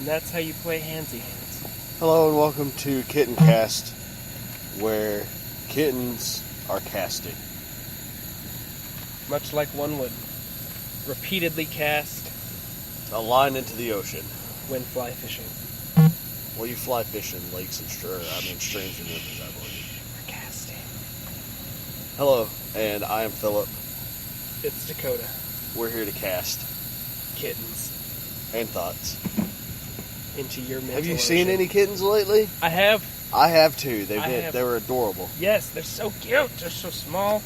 And that's how you play handsy hands. Hello and welcome to Kitten Cast, where kittens are casting. Much like one would repeatedly cast A line into the ocean. when fly fishing. Well, you fly fish in lakes and streams and rivers, I believe. We're casting. Hello, and I am Philip. It's Dakota. We're here to cast Kittens and thoughts. into your mental Have you ocean. seen any kittens lately? I have. I have too. They have. were adorable. Yes, they're so cute. They're so small,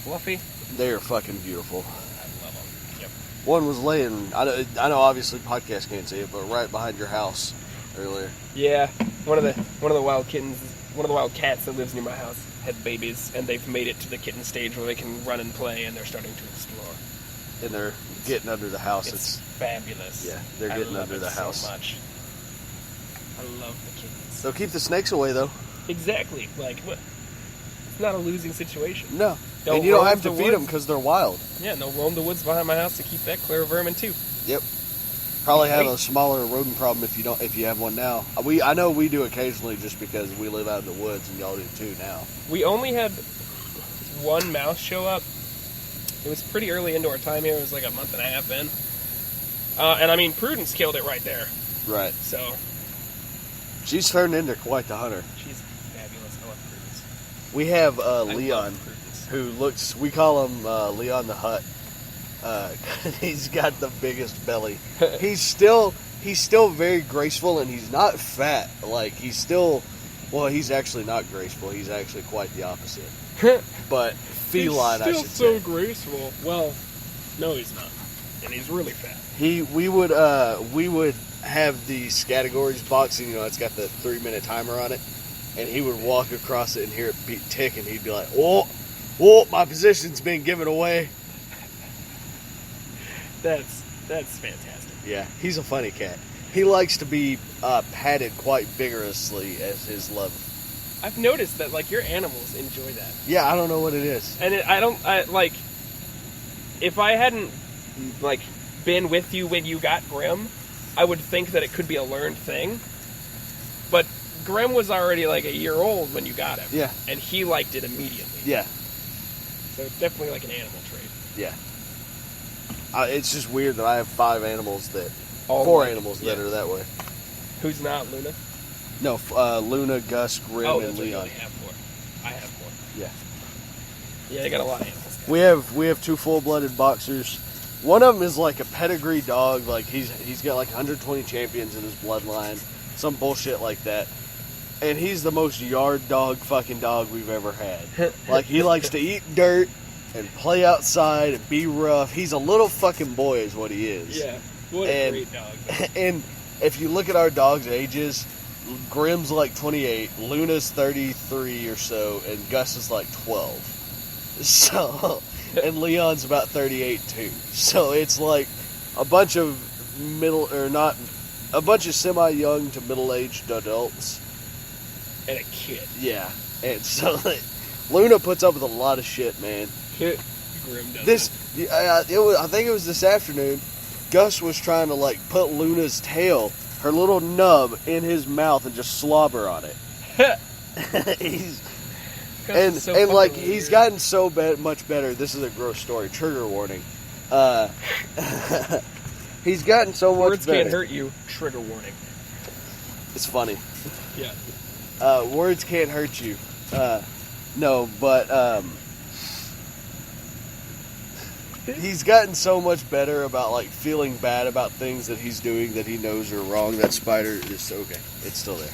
fluffy. They are fucking beautiful. I love them. Yep. One was laying. I know. Obviously, podcast can't see it, but right behind your house earlier. Yeah, one of the wild kittens, one of the wild cats that lives near my house had babies, and they've made it to the kitten stage where they can run and play, and they're starting to explore. And they're getting under the house. It's fabulous. Yeah, they're getting under the house. So much. I love the kittens. They'll keep the snakes away, though. Exactly. Like, what? It's not a losing situation. No. They'll And you don't roam have to the feed them woods. because they're wild. Yeah, and they'll roam the woods behind my house to keep that clear of vermin too. Yep. Probably have a smaller rodent problem if you have one now. I know we do occasionally just because we live out in the woods and y'all do too now. We only had one mouse show up. It was pretty early into our time here. It was like a month and a half in. And I mean, Prudence killed it right there. Right. So She's turned into quite the hunter. she's fabulous. I love Prudence. We have I Leon, love Prudence. who looks. We call him Leon the Hut. He's got the biggest belly. He's still very graceful, and he's not fat. Like he's still. Well, he's actually not graceful. He's actually quite the opposite. But feline, I should so say. graceful. Well, no, he's not, and he's really fat. We would have these categories box, and it's got the 3-minute timer on it, and he would walk across it and hear it tick, and he'd be like, "Oh, my position's been given away." That's fantastic. Yeah, he's a funny cat. He likes to be patted quite vigorously as his love. I've noticed that like your animals enjoy that. Yeah, I don't know what it is. And if I hadn't like been with you when you got Grim, I would think that it could be a learned thing. But Grim was already like a year old when you got him. Yeah. And he liked it immediately. Yeah. So it's definitely like an animal trait. Yeah. It's just weird that I have 5 animals that... All 4 like- animals yeah. that are that way. Who's not Luna? No, Luna, Gus, Grim, Oh, and that's what you Leon. only have 4. I have 4. Yeah. Yeah, they got a lot of animals. We have 2 full-blooded boxers. One of them is like a pedigree dog. Like he's got like 120 champions in his bloodline, some bullshit like that. And he's the most yard dog fucking dog we've ever had. Like he likes to eat dirt and play outside and be rough. He's a little fucking boy, is what he is. Yeah, what a great dog. And if you look at our dogs' ages, Grim's like 28, Luna's 33 or so, and Gus is like 12. So, and Leon's about 38 too. So it's like a bunch of semi-young to middle-aged adults. And a kid. Yeah. And so Luna puts up with a lot of shit, man. Grim does. I think it was this afternoon, Gus was trying to like put Luna's tail, her little nub, in his mouth and just slobber on it. He's gotten so much better. This is a gross story. Trigger warning. He's gotten so much Words better. can't hurt you. Trigger warning. It's funny. Yeah. Words can't hurt you. No, but he's gotten so much better about like feeling bad about things that he's doing that he knows are wrong. That spider is okay. It's still there.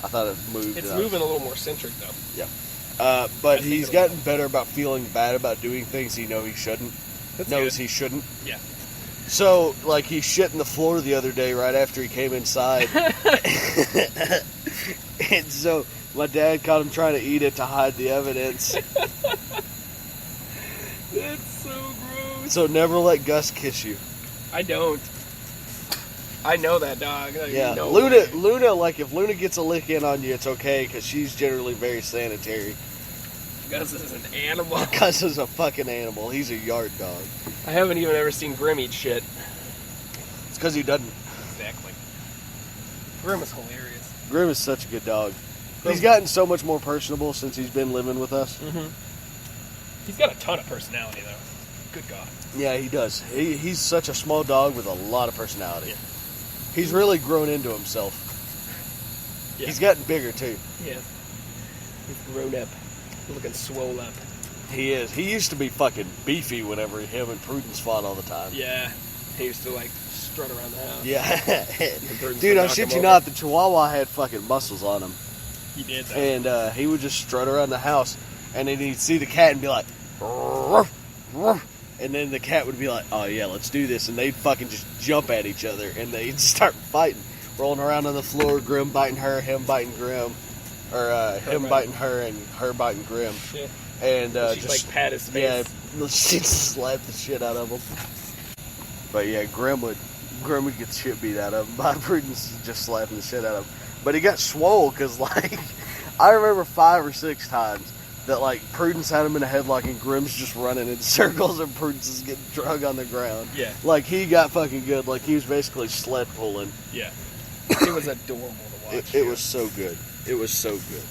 I thought it moved. It's moving a little more centric though. Yeah. But he's gotten better about feeling bad about doing things he knows he shouldn't. He shouldn't. Yeah. So, like, he shit in the floor the other day right after he came inside. And so, my dad caught him trying to eat it to hide the evidence. That's so gross. So, never let Gus kiss you. I don't. I know that dog. Yeah, no Luna, like, if Luna gets a lick in on you, it's okay, because she's generally very sanitary. Gus is an animal. Gus is a fucking animal. He's a yard dog. I haven't even ever seen Grim eat shit. It's because he doesn't. Exactly. Grim is hilarious. Grim is such a good dog. Grim. He's gotten so much more personable since he's been living with us. Mm-hmm. He's got a ton of personality, though. Good God. Yeah, he does. He's such a small dog with a lot of personality. Yeah. He's really grown into himself. Yeah. He's gotten bigger, too. Yeah. He's grown up. Looking swole up. He is. He used to be fucking beefy whenever him and Prudence fought all the time. Yeah. He used to, like, strut around the house. Yeah. Prudence Dude, would I knock shit him you over. not, the Chihuahua had fucking muscles on him. He did, though. And he would just strut around the house, and then he'd see the cat and be like, "Ruff, ruff." And then the cat would be like, oh yeah, let's do this. And they'd fucking just jump at each other, and they'd start fighting. Rolling around on the floor, Grim biting her, him biting Grim. Or him biting her and her biting Grim. Yeah. And She'd, just, like, pat his face. yeah, she'd slap the shit out of him. But yeah, Grim would get shit beat out of him by Prudence just slapping the shit out of him. But he got swole, because, like, I remember 5 or 6 times that, like, Prudence had him in a headlock and Grim's just running in circles and Prudence is getting drug on the ground. Yeah. Like, he got fucking good. Like, he was basically sled pulling. Yeah. It was adorable to watch. It was so good. It was so good.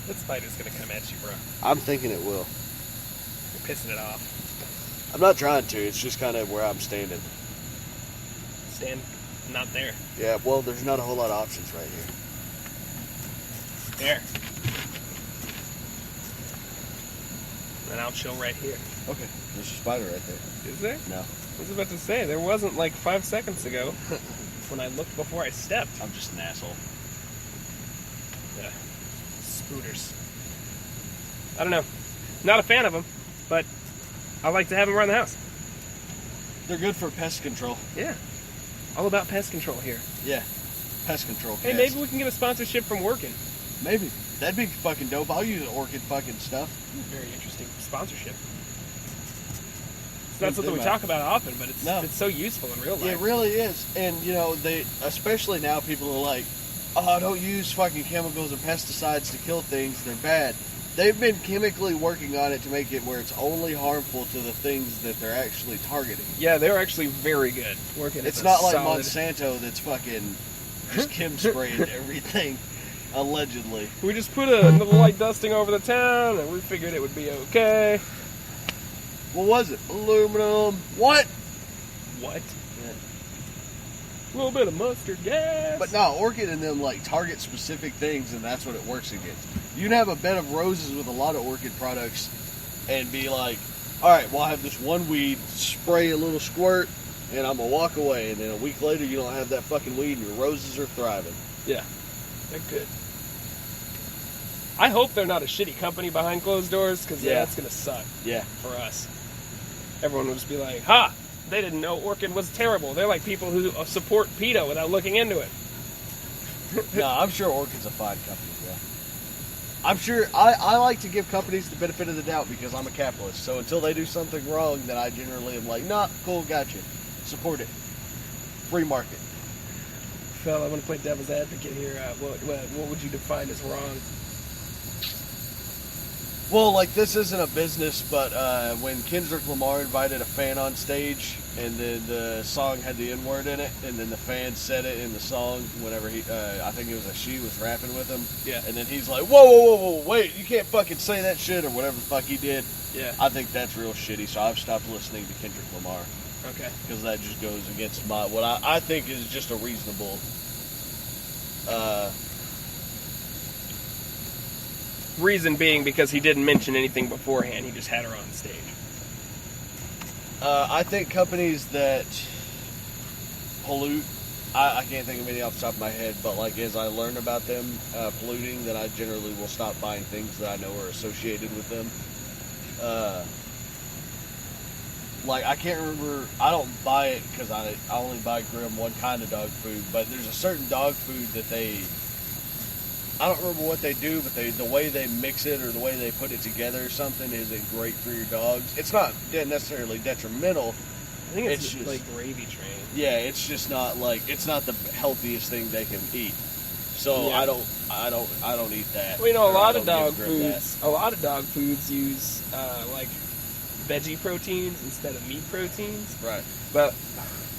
That spider's gonna come at you, bro. I'm thinking it will. You're pissing it off. I'm not trying to. It's just kind of where I'm standing. Stand not there. Yeah, well, there's not a whole lot of options right here. There. And I'll chill right here. Okay. There's a spider right there. Is there? No. I was about to say, there wasn't like 5 seconds ago when I looked before I stepped. I'm just an asshole. Yeah. Spooters. I don't know. Not a fan of them, but I like to have them around the house. They're good for pest control. Yeah. All about pest control here. Yeah. Pest control. Hey, cast. maybe we can get a sponsorship from Workin. Maybe. That'd be fucking dope. I'll use Orchid fucking stuff. Very interesting sponsorship. It's Good not something we thing, talk about often, but it's No. it's so useful in real life. It really is. And, you know, they, especially now, people are like, oh, don't use fucking chemicals and pesticides to kill things. They're bad. They've been chemically working on it to make it where it's only harmful to the things that they're actually targeting. Yeah, they're actually very good. Working. It's not like Monsanto that's fucking just chem spraying everything, allegedly. We just put a little light dusting over the town, and we figured it would be okay. What was it? Aluminum. What? What? A little bit of mustard gas. But no, Orchid and them like target specific things, and that's what it works against. You can have a bed of roses with a lot of Orchid products and be like, all right, well, I have this one weed, spray a little squirt, and I'm going to walk away. And then a week later, you don't have that fucking weed, and your roses are thriving. Yeah, they're good. I hope they're not a shitty company behind closed doors, because Yeah. that's going to suck Yeah. for us. Everyone will just be like, ha! They didn't know Orchid was terrible. They're like people who support PETA without looking into it. No, I'm sure Orchid's a fine company, yeah. I'm sure, I like to give companies the benefit of the doubt because I'm a capitalist. So until they do something wrong, then I generally am like, nah, cool, gotcha. Support it. Free market. Phil, I want to play devil's advocate here. What would you define as wrong? Well, like, this isn't a business, but when Kendrick Lamar invited a fan on stage, and then the song had the N-word in it, and then the fan said it in the song whenever he, I think it was she was rapping with him. Yeah. And then he's like, whoa, wait, you can't fucking say that shit, or whatever the fuck he did. Yeah. I think that's real shitty, so I've stopped listening to Kendrick Lamar. Okay. Because that just goes against what I think is just a reasonable, Reason being because he didn't mention anything beforehand. He just had her on stage. I think companies that pollute, I can't think of any off the top of my head, but like as I learn about them polluting, then I generally will stop buying things that I know are associated with them. Like I can't remember, I don't buy it because I only buy Grimm one kind of dog food, but there's a certain dog food that I don't remember what they do, but the way they mix it or the way they put it together or something isn't great for your dogs. It's not necessarily detrimental. I think it's just like gravy train. Yeah, it's just not like it's not the healthiest thing they can eat. So Yeah. I don't eat that. Well, you know, Or a lot I of don't dog give Grimm that. foods. A lot of dog foods use like veggie proteins instead of meat proteins. Right. But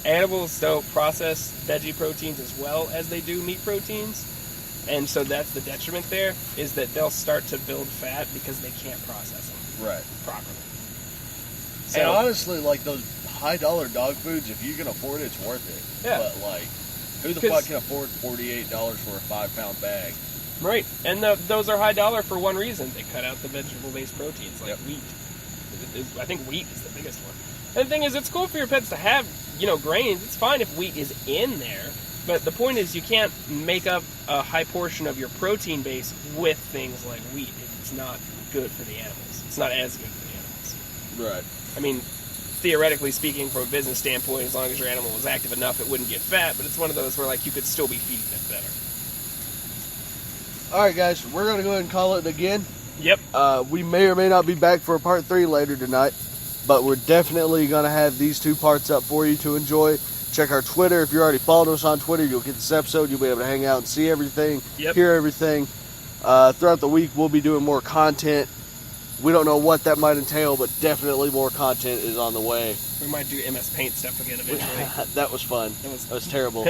animals don't process veggie proteins as well as they do meat proteins. And so that's the detriment there, is that they'll start to build fat because they can't process them Right. properly. And honestly, like those high-dollar dog foods, if you can afford it, it's worth it. Yeah. But like, who the fuck can afford $48 for a 5-pound bag? Right, and those are high dollar for one reason. They cut out the vegetable-based proteins, like wheat. I think wheat is the biggest one. And the thing is, it's cool for your pets to have, grains. It's fine if wheat is in there, but the point is you can't make up a high portion of your protein base with things like wheat. It's not good for the animals. It's not as good for the animals. Right. I mean, theoretically speaking, from a business standpoint, as long as your animal was active enough, it wouldn't get fat, but it's one of those where, like, you could still be feeding it better. All right, guys, we're going to go ahead and call it again. Yep. We may or may not be back for a part 3 later tonight, but we're definitely going to have these 2 parts up for you to enjoy. Check our Twitter. If you're already following us on Twitter, you'll get this episode. You'll be able to hang out and see everything, hear everything. Throughout the week, we'll be doing more content. We don't know what that might entail, but definitely more content is on the way. We might do MS Paint stuff again eventually. That was fun. That was terrible.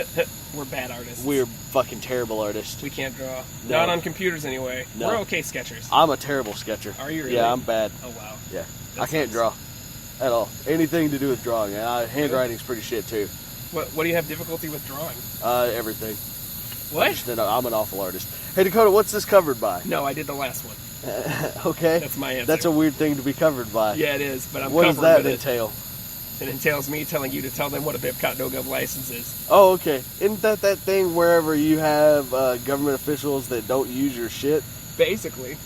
We're bad artists. We're fucking terrible artists. We can't draw. No. Not on computers anyway. No. We're okay sketchers. I'm a terrible sketcher. Are you really? Yeah, I'm bad. Oh, wow. Yeah. I can't draw at all. Anything to do with drawing. Handwriting's pretty shit, too. What do you have difficulty with drawing? Everything. What? I'm an awful artist. Hey, Dakota, what's this covered by? No, I did the last one. Okay. That's my answer. That's a weird thing to be covered by. Yeah, it is, but I'm What does covered that with entail? It entails me telling you to tell them what a BIPCOT no-gov license is. Oh, okay. Isn't that thing wherever you have government officials that don't use your shit? Basically.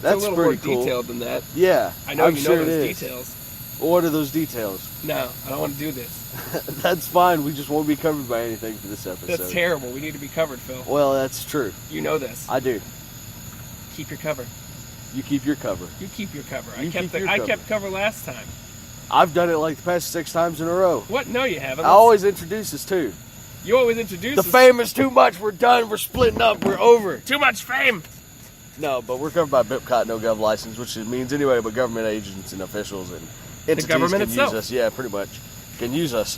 That's it's a little pretty more cool. detailed than that. Yeah. I know I'm you sure know those it is. details. Well, what are those details? No, I don't want to do this. That's fine. We just won't be covered by anything for this episode. That's terrible. We need to be covered, Phil. Well, that's true. You know this. I do. Keep your cover. You keep your cover. You keep your cover. You keep your I cover. kept cover last time. I've done it like the past 6 times in a row. What? No, you haven't. I always introduce us too. You always introduce The us. fame is too much. We're done. We're splitting up. We're over. Too much fame. No, but we're covered by BIPCOT no-gov license, which means anybody but government agents and officials and entities government can itself. use us. Yeah, pretty much can use us.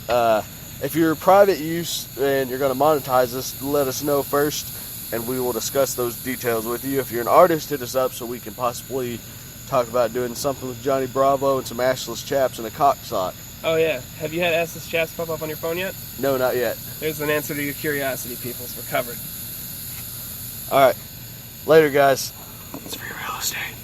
If you're private use and you're going to monetize us, let us know first, and we will discuss those details with you. If you're an artist, hit us up so we can possibly talk about doing something with Johnny Bravo and some ashless chaps and a cocksock. Oh, yeah. Have you had assless chaps pop up on your phone yet? No, not yet. There's an answer to your curiosity, peoples. We're covered. All right. Later, guys. It's free real estate.